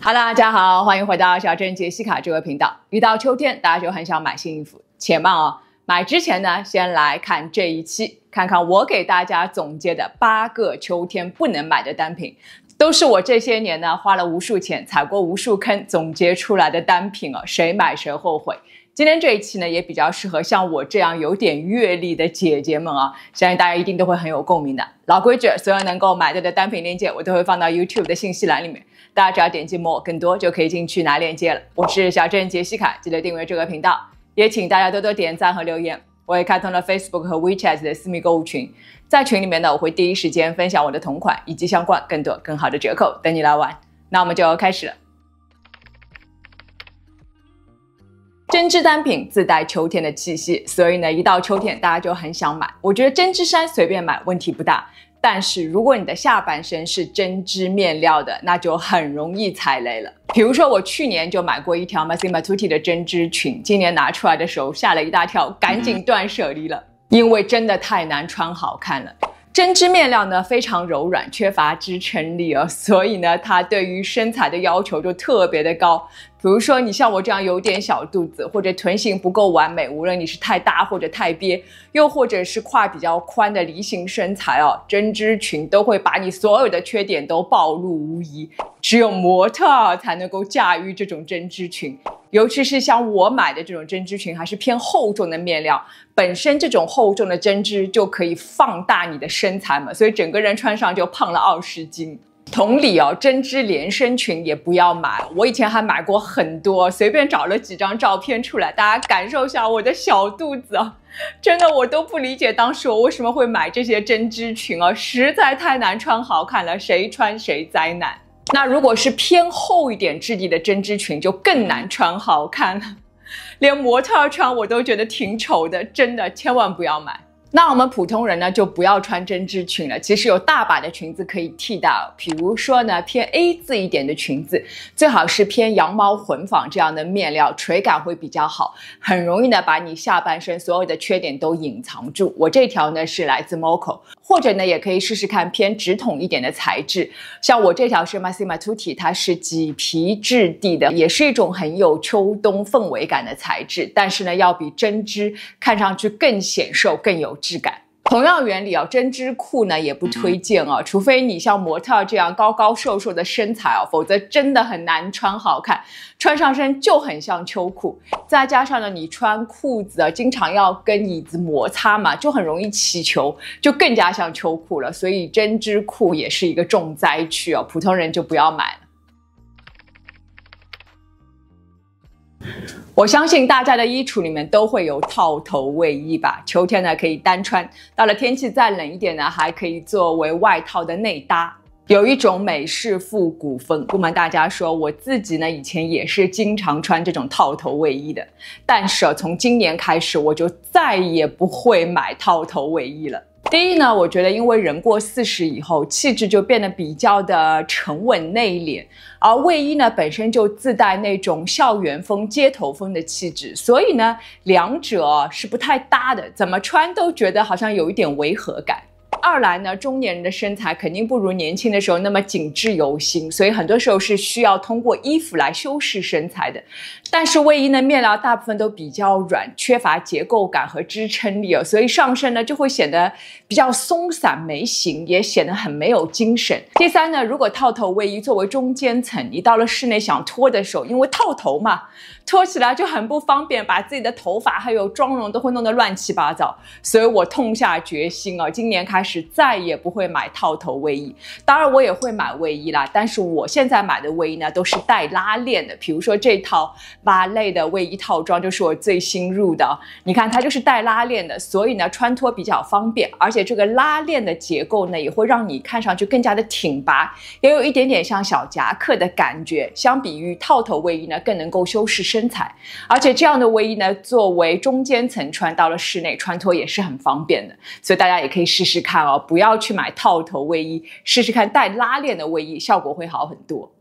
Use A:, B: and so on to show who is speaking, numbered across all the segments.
A: Hello， 大家好，欢迎回到小镇杰西卡这个频道。一到秋天，大家就很想买新衣服，且慢哦。买之前呢，先来看这一期，看看我给大家总结的8个秋天不能买的单品，都是我这些年呢花了无数钱、踩过无数坑总结出来的单品哦，谁买谁后悔。今天这一期呢，也比较适合像我这样有点阅历的姐姐们啊，相信大家一定都会很有共鸣的。老规矩，所有能够买到的单品链接，我都会放到 YouTube 的信息栏里面，大家只要点击more更多就可以进去拿链接了。我是小镇杰西卡，记得订阅这个频道，也请大家多多点赞和留言。我也开通了 Facebook 和 WeChat 的私密购物群，在群里面呢，我会第一时间分享我的同款以及相关更多更好的折扣，等你来玩。那我们就开始了。针织单品自带秋天的气息，所以呢，一到秋天大家就很想买。我觉得针织衫随便买问题不大，但是如果你的下半身是针织面料的，那就很容易踩雷了。比如说我去年就买过一条 Massimo Dutti 的针织裙，今年拿出来的时候吓了一大跳，赶紧断舍离了，因为真的太难穿好看了。针织面料呢非常柔软，缺乏支撑力哦，所以呢它对于身材的要求就特别的高。比如说你像我这样有点小肚子，或者臀型不够完美，无论你是太大或者太憋，又或者是胯比较宽的梨形身材哦，针织裙都会把你所有的缺点都暴露无遗。只有模特才能够驾驭这种针织裙，尤其是像我买的这种针织裙还是偏厚重的面料，本身这种厚重的针织就可以放大你的身材嘛，所以整个人穿上就胖了20斤。同理哦，针织连身裙也不要买，我以前还买过很多，随便找了几张照片出来，大家感受一下我的小肚子啊，真的我都不理解当时我为什么会买这些针织裙啊，实在太难穿好看了，谁穿谁灾难。那如果是偏厚一点质地的针织裙就更难穿好看了，连模特穿我都觉得挺丑的，真的千万不要买。那我们普通人呢就不要穿针织裙了，其实有大把的裙子可以替代，比如说呢偏 A 字一点的裙子，最好是偏羊毛混纺这样的面料，垂感会比较好，很容易呢把你下半身所有的缺点都隐藏住。我这条呢是来自 Moco， 或者呢也可以试试看偏直筒一点的材质，像我这条是 Massimo Dutti， 它是麂皮质地的，也是一种很有秋冬氛围感的材质，但是呢要比针织看上去更显瘦更有质感。同样原理哦，针织裤呢也不推荐哦，除非你像模特这样高高瘦瘦的身材哦，否则真的很难穿好看，穿上身就很像秋裤。再加上呢，你穿裤子啊，经常要跟椅子摩擦嘛，就很容易起球，就更加像秋裤了。所以针织裤也是一个重灾区哦，普通人就不要买了。我相信大家的衣橱里面都会有套头卫衣吧，秋天呢可以单穿，到了天气再冷一点呢，还可以作为外套的内搭，有一种美式复古风。不瞒大家说，我自己呢以前也是经常穿这种套头卫衣的，但是从今年开始我就再也不会买套头卫衣了。第一呢，我觉得因为人过40以后，气质就变得比较的沉稳内敛，而卫衣呢本身就自带那种校园风、街头风的气质，所以呢两者是不太搭的，怎么穿都觉得好像有一点违和感。二来呢，中年人的身材肯定不如年轻的时候那么紧致有型，所以很多时候是需要通过衣服来修饰身材的。但是卫衣呢，面料大部分都比较软，缺乏结构感和支撑力哦，所以上身呢就会显得比较松散没型，也显得很没有精神。第三呢，如果套头卫衣作为中间层，你到了室内想脱的时候，因为套头嘛，脱起来就很不方便，把自己的头发还有妆容都会弄得乱七八糟。所以我痛下决心哦，今年开始再也不会买套头卫衣。当然我也会买卫衣啦，但是我现在买的卫衣呢都是带拉链的，比如说这套ballet的卫衣套装就是我最新入的，你看它就是带拉链的，所以呢穿脱比较方便，而且这个拉链的结构呢也会让你看上去更加的挺拔，也有一点点像小夹克的感觉，相比于套头卫衣呢更能够修饰身材。而且这样的卫衣呢作为中间层穿，到了室内穿脱也是很方便的，所以大家也可以试试看哦，不要去买套头卫衣，试试看带拉链的卫衣，效果会好很多。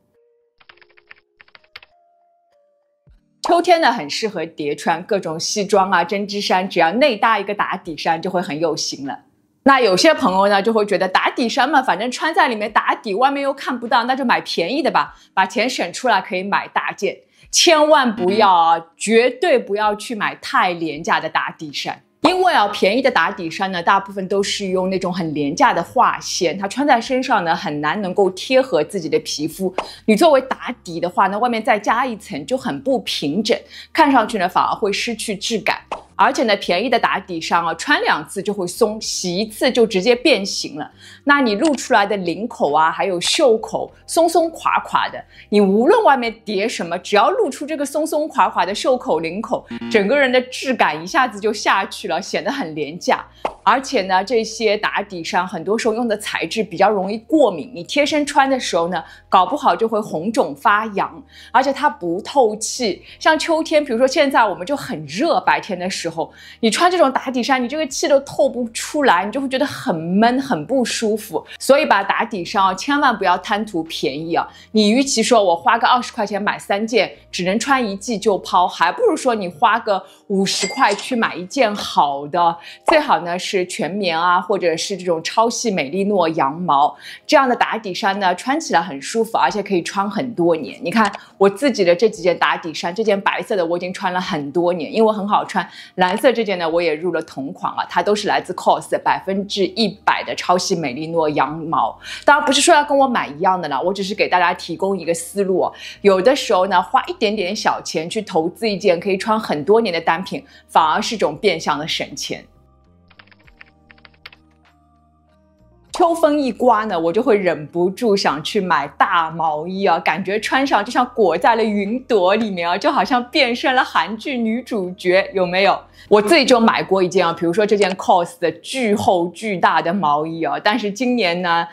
A: 秋天呢很适合叠穿各种西装啊、针织衫，只要内搭一个打底衫就会很有型了。那有些朋友呢就会觉得打底衫嘛，反正穿在里面打底，外面又看不到，那就买便宜的吧，把钱省出来可以买大件。千万不要啊，绝对不要去买太廉价的打底衫。因为啊，便宜的打底衫呢，大部分都是用那种很廉价的化纤，它穿在身上呢，很难能够贴合自己的皮肤。你作为打底的话呢，外面再加一层就很不平整，看上去呢反而会失去质感。而且呢，便宜的打底衫啊，穿2次就会松，洗1次就直接变形了。那你露出来的领口啊，还有袖口松松垮垮的，你无论外面叠什么，只要露出这个松松垮垮的袖口、领口，整个人的质感一下子就下去了，显得很廉价。而且呢，这些打底衫很多时候用的材质比较容易过敏，你贴身穿的时候呢，搞不好就会红肿发痒，而且它不透气。像秋天，比如说现在我们就很热，白天的时候，你穿这种打底衫，你这个气都透不出来，你就会觉得很闷，很不舒服。所以把打底衫千万不要贪图便宜啊！你与其说我花个20块钱买3件，只能穿1季就抛，还不如说你花个50块去买一件好的，最好呢是全棉啊，或者是这种超细美丽诺羊毛这样的打底衫呢，穿起来很舒服，而且可以穿很多年。你看我自己的这几件打底衫，这件白色的我已经穿了很多年，因为很好穿。蓝色这件呢，我也入了同款了，它都是来自 COS 100%的超细美丽诺羊毛。当然不是说要跟我买一样的啦，我只是给大家提供一个思路哦。有的时候呢，花一点点小钱去投资一件可以穿很多年的单品，反而是种变相的省钱。秋风一刮呢，我就会忍不住想去买大毛衣啊，感觉穿上就像裹在了云朵里面啊，就好像变身了韩剧女主角，有没有？我自己就买过一件啊，比如说这件 COS 的巨厚巨大的毛衣啊，但是今年呢，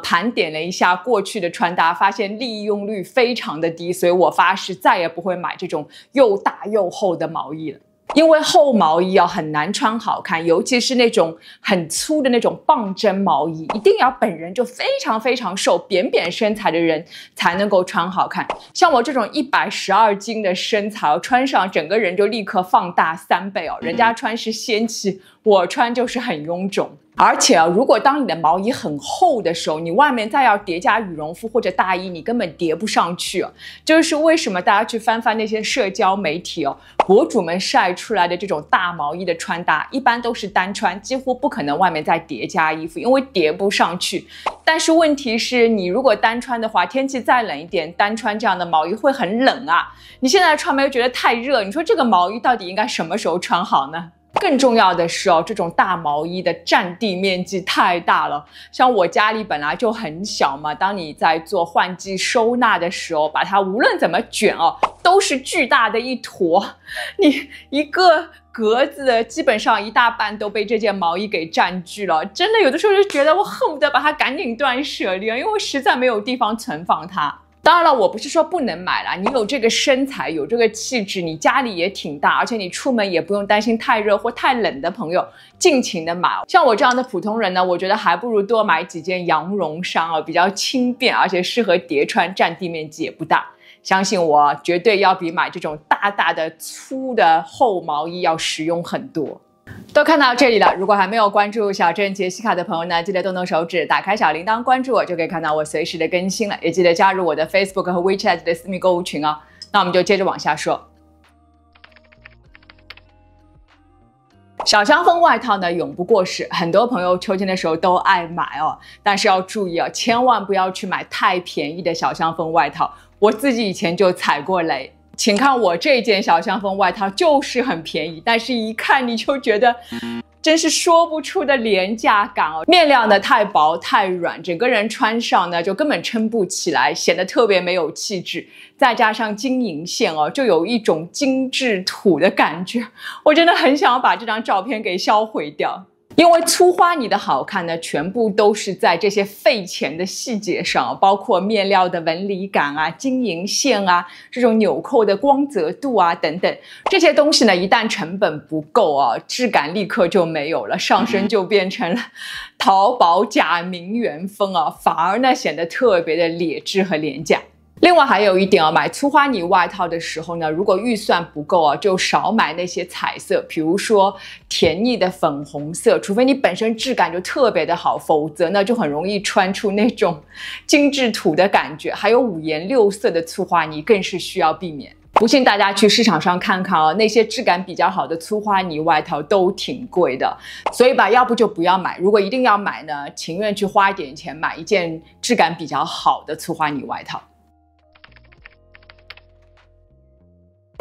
A: 盘点了一下过去的穿搭，发现利用率非常的低，所以我发誓再也不会买这种又大又厚的毛衣了。因为厚毛衣很难穿好看，尤其是那种很粗的那种棒针毛衣，一定要本人就非常非常瘦、扁扁身材的人才能够穿好看。像我这种112斤的身材，穿上整个人就立刻放大3倍哦。人家穿是仙气，我穿就是很臃肿。而且啊，如果当你的毛衣很厚的时候，你外面再要叠加羽绒服或者大衣，你根本叠不上去哦。这就是为什么大家去翻翻那些社交媒体哦，博主们晒出来的这种大毛衣的穿搭，一般都是单穿，几乎不可能外面再叠加衣服，因为叠不上去。但是问题是，你如果单穿的话，天气再冷一点，单穿这样的毛衣会很冷啊。你现在穿没有觉得太热？你说这个毛衣到底应该什么时候穿好呢？更重要的是哦，这种大毛衣的占地面积太大了。像我家里本来就很小嘛，当你在做换季收纳的时候，把它无论怎么卷哦，都是巨大的一坨。你一个格子的基本上1大半都被这件毛衣给占据了。真的有的时候就觉得我恨不得把它赶紧断舍离，因为我实在没有地方存放它。当然了，我不是说不能买啦，你有这个身材，有这个气质，你家里也挺大，而且你出门也不用担心太热或太冷的朋友，尽情的买。像我这样的普通人呢，我觉得还不如多买几件羊绒衫啊，比较轻便，而且适合叠穿，占地面积也不大。相信我，绝对要比买这种大大的粗的厚毛衣要实用很多。都看到这里了，如果还没有关注小镇杰西卡的朋友呢，记得动动手指，打开小铃铛，关注我，就可以看到我随时的更新了。也记得加入我的 Facebook 和 WeChat 的私密购物群哦。那我们就接着往下说。小香风外套呢，永不过时，很多朋友秋天的时候都爱买哦。但是要注意啊，千万不要去买太便宜的小香风外套。我自己以前就踩过雷。请看我这件小香风外套，就是很便宜，但是一看你就觉得真是说不出的廉价感哦。面料呢太薄太软，整个人穿上呢就根本撑不起来，显得特别没有气质。再加上金银线哦，就有一种精致土的感觉。我真的很想要把这张照片给销毁掉。因为粗花呢的好看呢，全部都是在这些费钱的细节上，包括面料的纹理感啊、金银线啊、这种纽扣的光泽度啊等等，这些东西呢，一旦成本不够啊，质感立刻就没有了，上身就变成了淘宝假名媛风啊，反而呢显得特别的劣质和廉价。另外还有一点买粗花呢外套的时候呢，如果预算不够就少买那些彩色，比如说甜腻的粉红色，除非你本身质感就特别的好，否则呢就很容易穿出那种精致土的感觉。还有五颜六色的粗花呢，更是需要避免。不信大家去市场上看看那些质感比较好的粗花呢外套都挺贵的，所以要不就不要买。如果一定要买呢，情愿去花一点钱买一件质感比较好的粗花呢外套。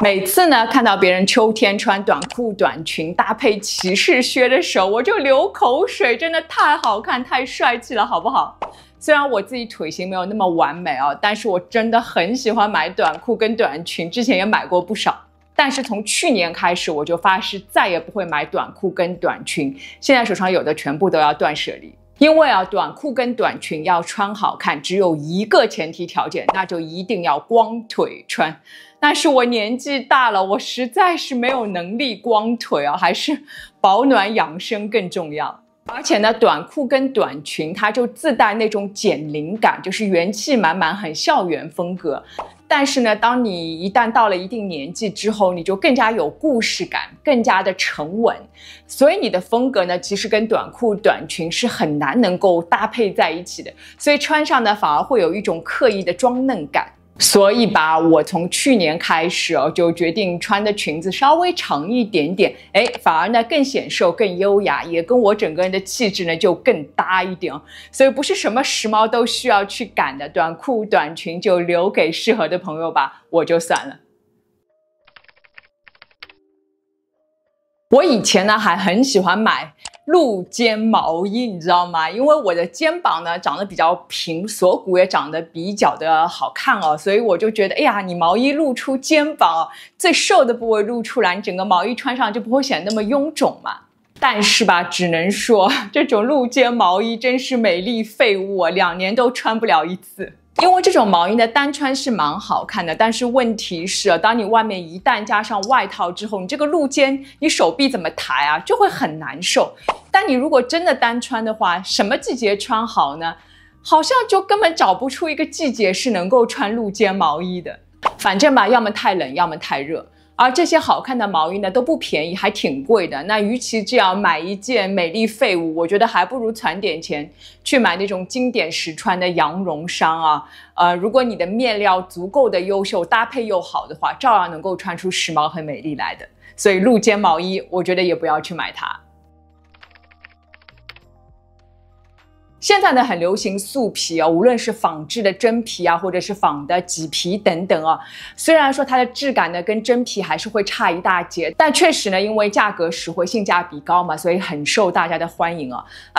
A: 每次呢看到别人秋天穿短裤短裙搭配骑士靴的时候，我就流口水，真的太好看太帅气了，好不好？虽然我自己腿型没有那么完美但是我真的很喜欢买短裤跟短裙，之前也买过不少。但是从去年开始，我就发誓再也不会买短裤跟短裙，现在手上有的全部都要断舍离。因为短裤跟短裙要穿好看，只有一个前提条件，那就一定要光腿穿。但是我年纪大了，我实在是没有能力光腿还是保暖养生更重要。而且呢，短裤跟短裙它就自带那种减龄感，就是元气满满，很校园风格。但是呢，当你一旦到了一定年纪之后，你就更加有故事感，更加的沉稳。所以你的风格呢，其实跟短裤短裙是很难能够搭配在一起的。所以穿上呢，反而会有一种刻意的装嫩感。所以我从去年开始就决定穿的裙子稍微长一点点，反而呢更显瘦更优雅，也跟我整个人的气质呢就更搭一点。所以不是什么时髦都需要去赶的，短裤短裙就留给适合的朋友吧，我就算了。我以前呢还很喜欢买露肩毛衣，你知道吗？因为我的肩膀呢长得比较平，锁骨也长得比较的好看所以我就觉得，哎呀，你毛衣露出肩膀最瘦的部位露出来，你整个毛衣穿上就不会显得那么臃肿嘛。但是只能说这种露肩毛衣真是美丽废物2年都穿不了一次。因为这种毛衣呢单穿是蛮好看的，但是问题是当你外面一旦加上外套之后，你这个露肩你手臂怎么抬就会很难受。但你如果真的单穿的话，什么季节穿好呢？好像就根本找不出一个季节是能够穿露肩毛衣的。反正要么太冷，要么太热。而这些好看的毛衣呢都不便宜，还挺贵的。那与其这样买一件美丽废物，我觉得还不如攒点钱去买那种经典实穿的羊绒衫如果你的面料足够的优秀，搭配又好的话，照样能够穿出时髦和美丽来的。所以露肩毛衣，我觉得也不要去买它。现在呢很流行素皮无论是仿制的真皮或者是仿的麂皮等等虽然说它的质感呢跟真皮还是会差一大截，但确实呢因为价格实惠，性价比高嘛，所以很受大家的欢迎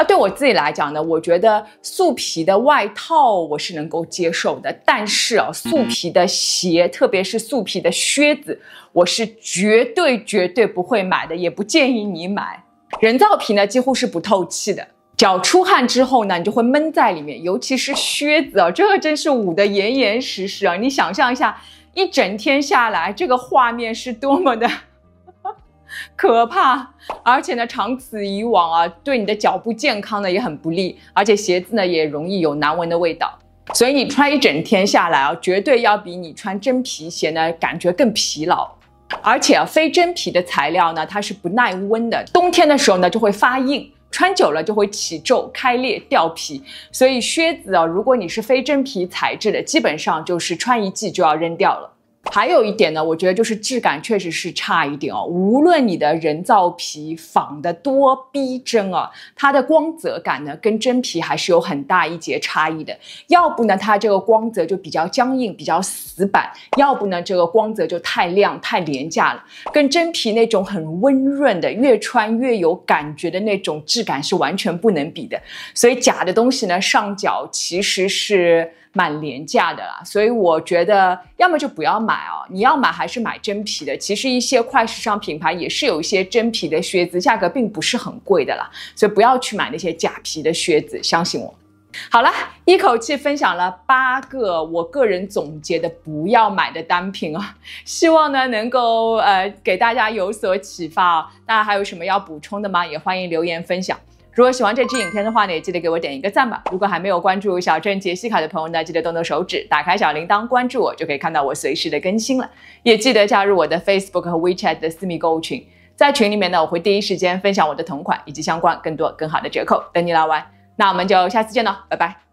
A: 对我自己来讲呢，我觉得素皮的外套我是能够接受的，但是素皮的鞋，特别是素皮的靴子，我是绝对不会买的，也不建议你买。人造皮呢几乎是不透气的。脚出汗之后呢，你就会闷在里面，尤其是靴子这个真是捂得严严实实你想象一下，一整天下来，这个画面是多么的可怕。而且呢，长此以往对你的脚部健康呢也很不利，而且鞋子呢也容易有难闻的味道。所以你穿一整天下来绝对要比你穿真皮鞋呢感觉更疲劳。而且非真皮的材料呢，它是不耐温的，冬天的时候呢就会发硬。穿久了就会起皱、开裂、掉皮，所以靴子如果你是非真皮材质的，基本上就是穿一季就要扔掉了。还有一点呢，我觉得就是质感确实是差一点无论你的人造皮仿的多逼真它的光泽感呢跟真皮还是有很大一截差异的。要不呢它这个光泽就比较僵硬、比较死板，要不呢这个光泽就太亮、太廉价了，跟真皮那种很温润的、越穿越有感觉的那种质感是完全不能比的。所以假的东西呢上脚其实是蛮廉价的啦，所以我觉得要么就不要买你要买还是买真皮的。其实一些快时尚品牌也是有一些真皮的靴子，价格并不是很贵的啦，所以不要去买那些假皮的靴子，相信我。好了，一口气分享了8个我个人总结的不要买的单品希望呢能够给大家有所启发大家还有什么要补充的吗？也欢迎留言分享。如果喜欢这支影片的话呢，也记得给我点一个赞吧。如果还没有关注小镇杰西卡的朋友呢，记得动动手指，打开小铃铛，关注我，就可以看到我随时的更新了。也记得加入我的 Facebook 和 WeChat 的私密购物群，在群里面呢，我会第一时间分享我的同款以及相关更多更好的折扣，等你来玩。那我们就下次见了，拜拜。